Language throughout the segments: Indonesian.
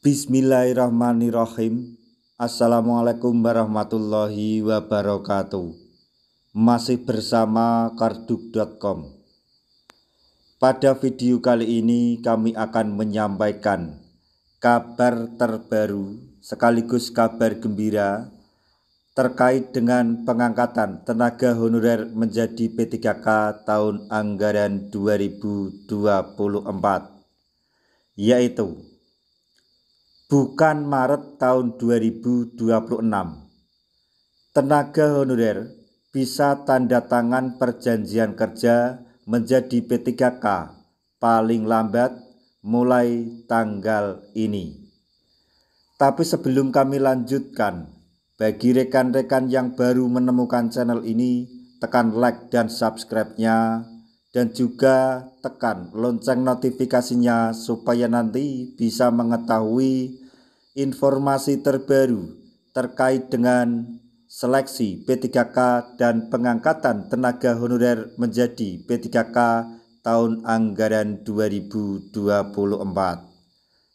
Bismillahirrahmanirrahim. Assalamualaikum warahmatullahi wabarakatuh. Masih bersama karduk.com. Pada video kali ini kami akan menyampaikan kabar terbaru sekaligus kabar gembira terkait dengan pengangkatan tenaga honorer menjadi P3K tahun anggaran 2024, yaitu bukan Maret tahun 2026. Tenaga honorer bisa tanda tangan perjanjian kerja menjadi P3K paling lambat mulai tanggal ini. Tapi sebelum kami lanjutkan, bagi rekan-rekan yang baru menemukan channel ini, tekan like dan subscribe-nya, dan juga tekan lonceng notifikasinya supaya nanti bisa mengetahui informasi terbaru terkait dengan seleksi P3K dan pengangkatan tenaga honorer menjadi P3K tahun anggaran 2024.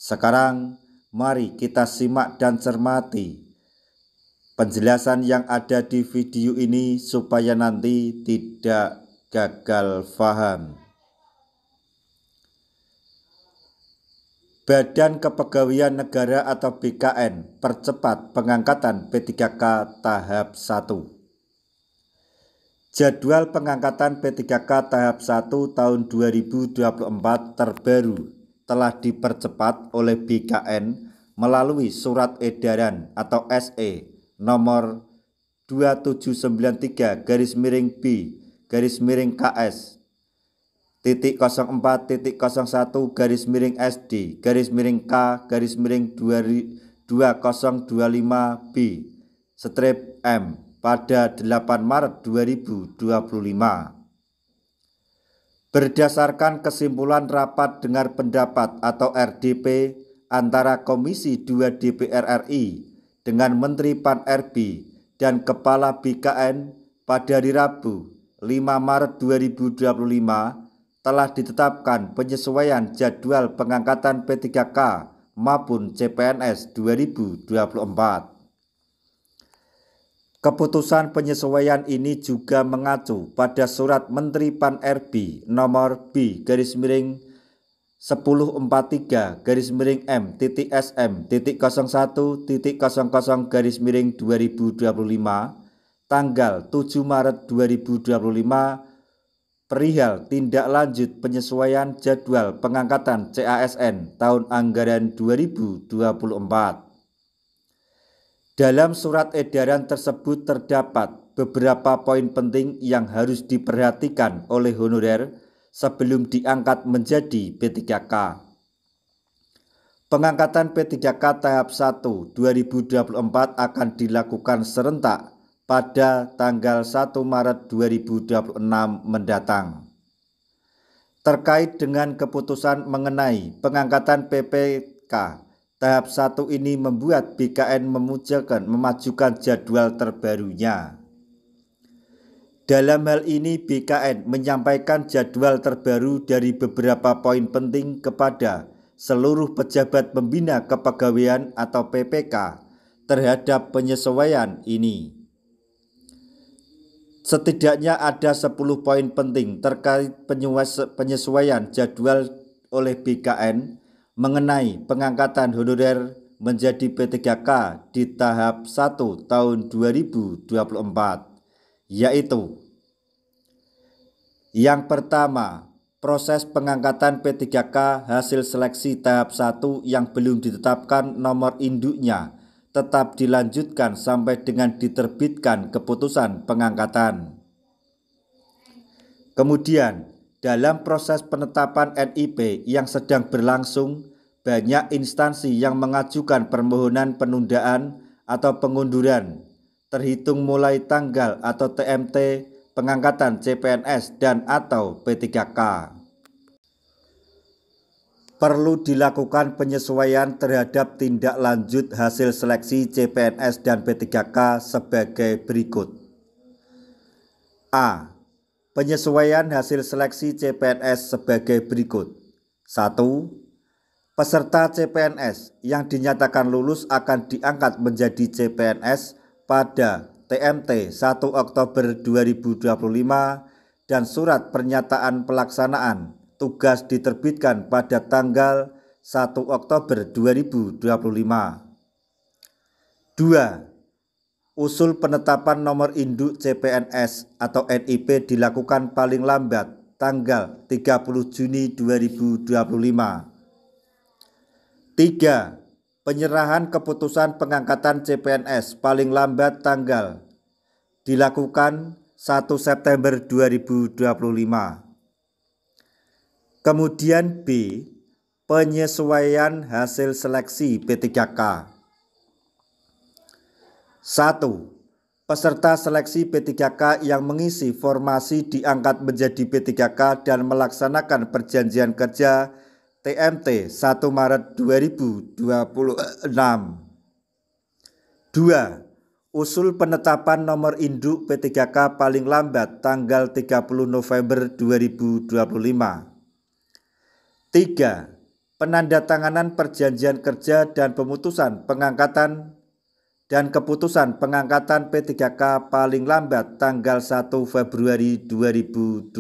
Sekarang mari kita simak dan cermati penjelasan yang ada di video ini supaya nanti tidak gagal paham. Badan Kepegawaian Negara atau BKN percepat pengangkatan P3K tahap 1. Jadwal pengangkatan P3K tahap 1 tahun 2024 terbaru telah dipercepat oleh BKN melalui surat edaran atau SE nomor 2793/B/KS .01.01.K/SD/2025B/M pada 8 Maret 2025. Berdasarkan kesimpulan rapat dengar pendapat atau RDP antara Komisi 2 DPR RI dengan Menteri Pan-RB dan Kepala BKN pada hari Rabu 5 Maret 2025 telah ditetapkan penyesuaian jadwal pengangkatan P3K maupun CPNS 2024. Keputusan penyesuaian ini juga mengacu pada surat Menteri Pan-RB nomor B/10.M.SM.01.00/2025 tanggal 7 Maret 2025 perihal tindak lanjut penyesuaian jadwal pengangkatan CASN tahun anggaran 2024. Dalam surat edaran tersebut terdapat beberapa poin penting yang harus diperhatikan oleh honorer sebelum diangkat menjadi P3K. Pengangkatan P3K tahap 1 2024 akan dilakukan serentak pada tanggal 1 Maret 2026 mendatang. Terkait dengan keputusan mengenai pengangkatan PPK tahap 1 ini membuat BKN memajukan jadwal terbarunya. Dalam hal ini BKN menyampaikan jadwal terbaru dari beberapa poin penting kepada seluruh pejabat pembina kepegawaian atau PPK terhadap penyesuaian ini. Setidaknya ada 10 poin penting terkait penyesuaian jadwal oleh BKN mengenai pengangkatan honorer menjadi P3K di tahap 1 tahun 2024, yaitu yang pertama, proses pengangkatan P3K hasil seleksi tahap 1 yang belum ditetapkan nomor induknya tetap dilanjutkan sampai dengan diterbitkan keputusan pengangkatan. Kemudian, dalam proses penetapan NIP yang sedang berlangsung, banyak instansi yang mengajukan permohonan penundaan atau pengunduran terhitung mulai tanggal atau TMT pengangkatan CPNS dan atau P3K. Perlu dilakukan penyesuaian terhadap tindak lanjut hasil seleksi CPNS dan P3K sebagai berikut. A. Penyesuaian hasil seleksi CPNS sebagai berikut. 1. peserta CPNS yang dinyatakan lulus akan diangkat menjadi CPNS pada TMT 1 Oktober 2025 dan surat pernyataan pelaksanaan tugas diterbitkan pada tanggal 1 Oktober 2025. 2. Usul penetapan nomor induk CPNS atau NIP dilakukan paling lambat tanggal 30 Juni 2025. 3. Penyerahan keputusan pengangkatan CPNS paling lambat tanggal dilakukan 1 September 2025. Kemudian B. Penyesuaian hasil seleksi P3K. 1. Peserta seleksi P3K yang mengisi formasi diangkat menjadi P3K dan melaksanakan perjanjian kerja TMT 1 Maret 2026. 2. Usul penetapan nomor induk P3K paling lambat tanggal 30 November 2025. 3. Penandatanganan perjanjian kerja dan pemutusan pengangkatan dan keputusan pengangkatan P3K paling lambat tanggal 1 Februari 2026.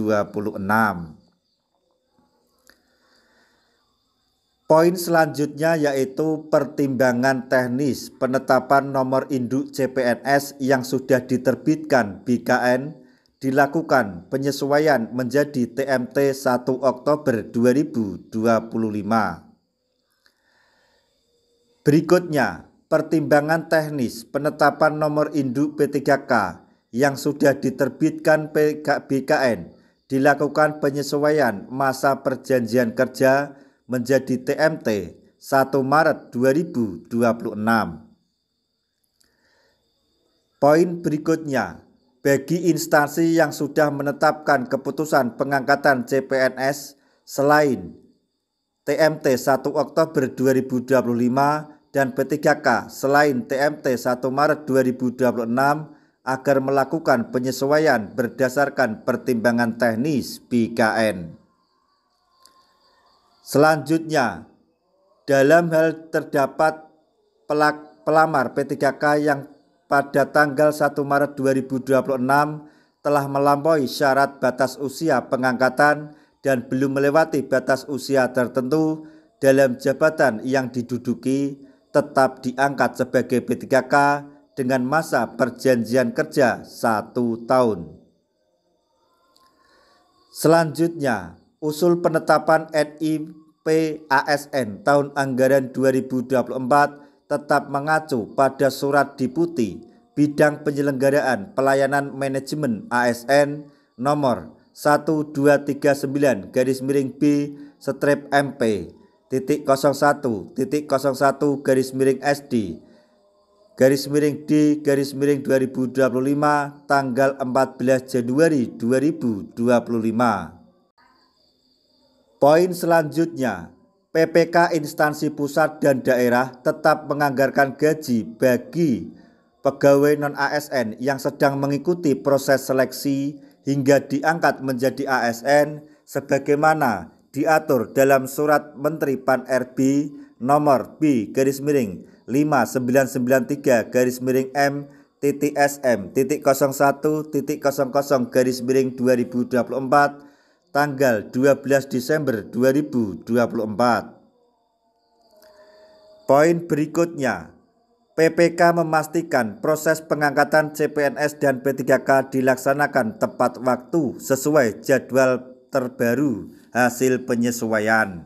Poin selanjutnya yaitu pertimbangan teknis penetapan nomor induk CPNS yang sudah diterbitkan BKN dilakukan penyesuaian menjadi TMT 1 Oktober 2025. Berikutnya, pertimbangan teknis penetapan nomor induk P3K yang sudah diterbitkan BKN dilakukan penyesuaian masa perjanjian kerja menjadi TMT 1 Maret 2026. Poin berikutnya, bagi instansi yang sudah menetapkan keputusan pengangkatan CPNS selain TMT 1 Oktober 2025 dan P3K selain TMT 1 Maret 2026 agar melakukan penyesuaian berdasarkan pertimbangan teknis BKN. Selanjutnya, dalam hal terdapat pelamar P3K yang pada tanggal 1 Maret 2026 telah melampaui syarat batas usia pengangkatan dan belum melewati batas usia tertentu dalam jabatan yang diduduki, tetap diangkat sebagai P3K dengan masa perjanjian kerja 1 tahun. Selanjutnya, usul penetapan NIP ASN tahun anggaran 2024 tetap mengacu pada surat Deputi Bidang Penyelenggaraan Pelayanan Manajemen ASN nomor 1239-B/MP .01.01/SD/D/2025 tanggal 14 Januari 2025. Poin selanjutnya, PPK instansi pusat dan daerah tetap menganggarkan gaji bagi pegawai non-ASN yang sedang mengikuti proses seleksi hingga diangkat menjadi ASN sebagaimana diatur dalam Surat Menteri Pan-RB nomor B/M-5993-SM.01.00/2024 tanggal 12 Desember 2024. Poin berikutnya, PPK memastikan proses pengangkatan CPNS dan P3K dilaksanakan tepat waktu sesuai jadwal terbaru hasil penyesuaian.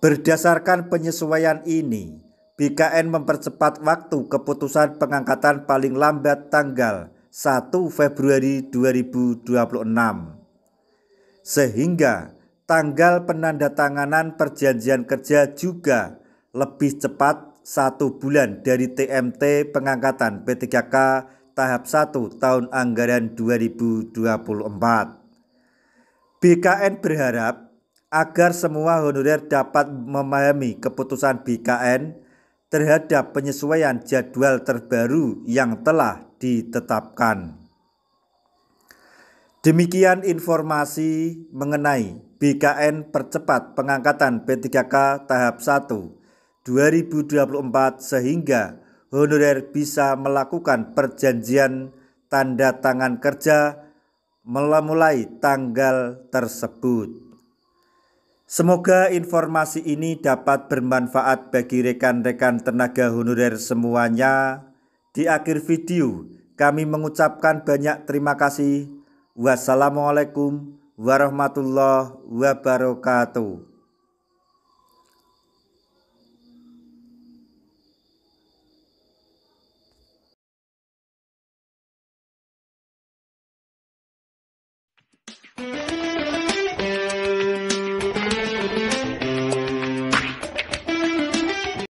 Berdasarkan penyesuaian ini, BKN mempercepat waktu keputusan pengangkatan paling lambat tanggal 1 Februari 2026, sehingga tanggal penandatanganan perjanjian kerja juga lebih cepat 1 bulan dari TMT pengangkatan P3K tahap 1 tahun anggaran 2024. BKN berharap agar semua honorer dapat memahami keputusan BKN terhadap penyesuaian jadwal terbaru yang telah ditetapkan. Demikian informasi mengenai BKN Percepat Pengangkatan P3K tahap 1 2024 sehingga honorer bisa melakukan perjanjian tanda tangan kerja mulai tanggal tersebut. Semoga informasi ini dapat bermanfaat bagi rekan-rekan tenaga honorer semuanya. Di akhir video kami mengucapkan banyak terima kasih. Wassalamualaikum warahmatullahi wabarakatuh.